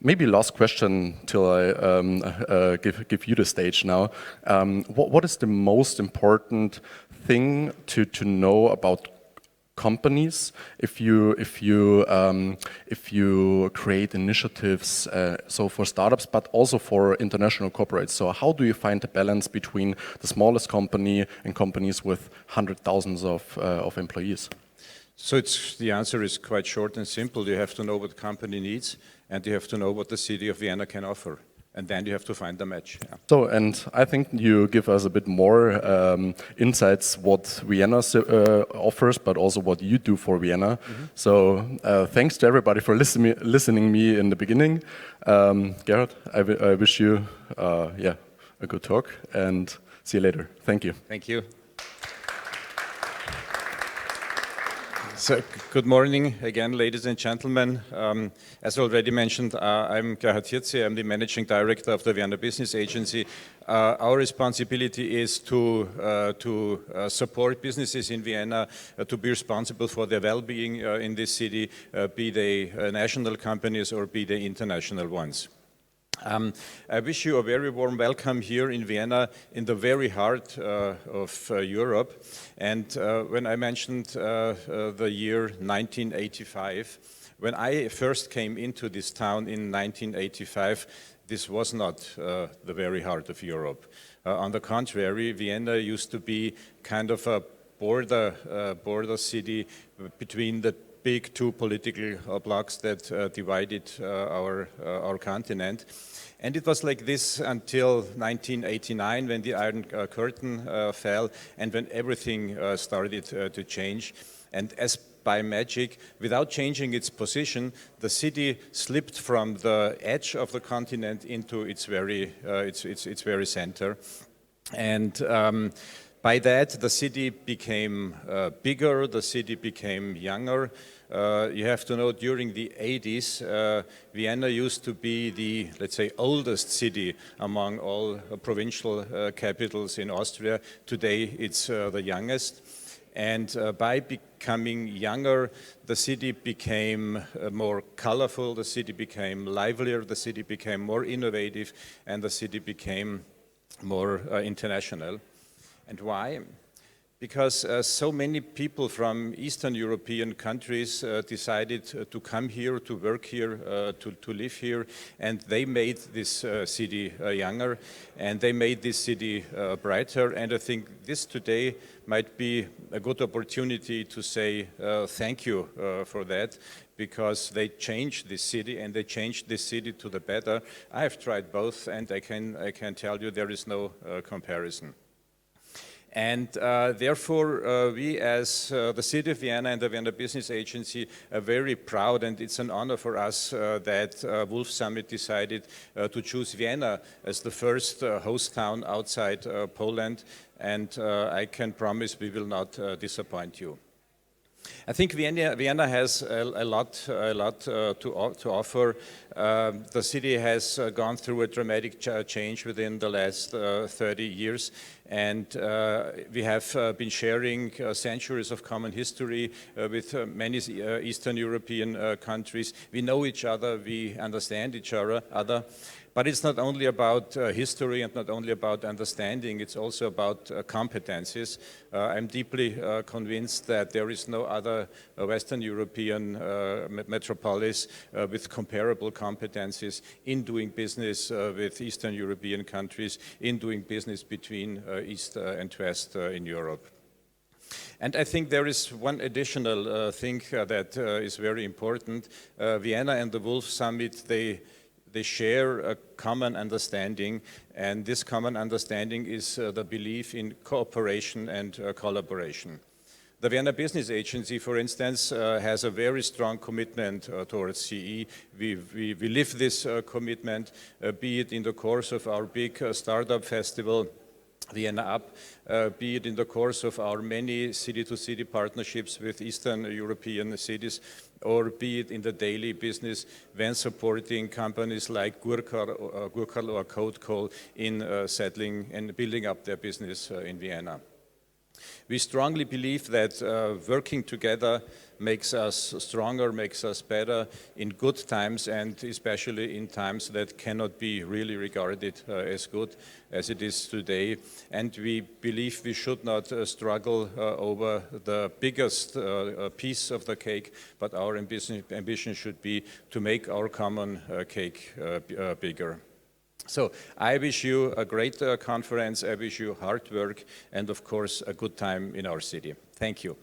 Maybe last question till I give you the stage now. What is the most important thing to know about companies if you create initiatives so for startups but also for international corporates? So how do you find the balance between the smallest company and companies with hundreds of thousands of employees? So the answer is quite short and simple. You have to know what the company needs, and you have to know what the city of Vienna can offer. And then you have to find the match. Yeah. So, and I think you give us a bit more insights what Vienna offers, but also what you do for Vienna. So, thanks to everybody for listening me in the beginning. Gerhard, I wish you a good talk, and see you later. Thank you. Thank you. So, good morning again, ladies and gentlemen. As already mentioned, I'm Gerhard Hirzi. I'm the Managing Director of the Vienna Business Agency. Our responsibility is to support businesses in Vienna, to be responsible for their well-being in this city, be they national companies or be they international ones. I wish you a very warm welcome here in Vienna, in the very heart of Europe. And when I mentioned the year 1985, when I first came into this town in 1985, this was not the very heart of Europe. On the contrary, Vienna used to be kind of a border city between the big two political blocks that divided our continent. And it was like this until 1989, when the Iron Curtain fell and when everything started to change. And as by magic, without changing its position, the city slipped from the edge of the continent into its very center. And by that, the city became bigger, the city became younger. You have to know, during the 80s, Vienna used to be the, let's say, oldest city among all provincial capitals in Austria. Today, it's the youngest. And by becoming younger, the city became more colorful, the city became livelier, the city became more innovative, and the city became more international. And why? Because so many people from Eastern European countries decided to come here, to work here, to live here, and they made this city younger, and they made this city brighter. And I think this today might be a good opportunity to say thank you for that, because they changed this city, and they changed this city to the better. I have tried both, and I can tell you there is no comparison. And therefore, we as the City of Vienna and the Vienna Business Agency are very proud, and it's an honor for us that Wolf Summit decided to choose Vienna as the first host town outside Poland, and I can promise we will not disappoint you. I think Vienna has a lot to offer. The city has gone through a dramatic change within the last 30 years, and we have been sharing centuries of common history with many Eastern European countries. We know each other, we understand each other. But it's not only about history and not only about understanding, it's also about competencies. I'm deeply convinced that there is no other Western European metropolis with comparable competencies in doing business with Eastern European countries, in doing business between East and West in Europe. And I think there is one additional thing that is very important. Vienna and the Wolf Summit, they share a common understanding, and this common understanding is the belief in cooperation and collaboration. The Vienna Business Agency, for instance, has a very strong commitment towards CE. We live this commitment, be it in the course of our big startup festival, Vienna Up, be it in the course of our many city-to-city partnerships with Eastern European cities, or be it in the daily business when supporting companies like Gurkha or Codecoal in settling and building up their business in Vienna. We strongly believe that working together makes us stronger, makes us better in good times, and especially in times that cannot be really regarded as good as it is today. And we believe we should not struggle over the biggest piece of the cake, but our ambition should be to make our common cake bigger. So I wish you a great conference, I wish you hard work, and of course a good time in our city. Thank you.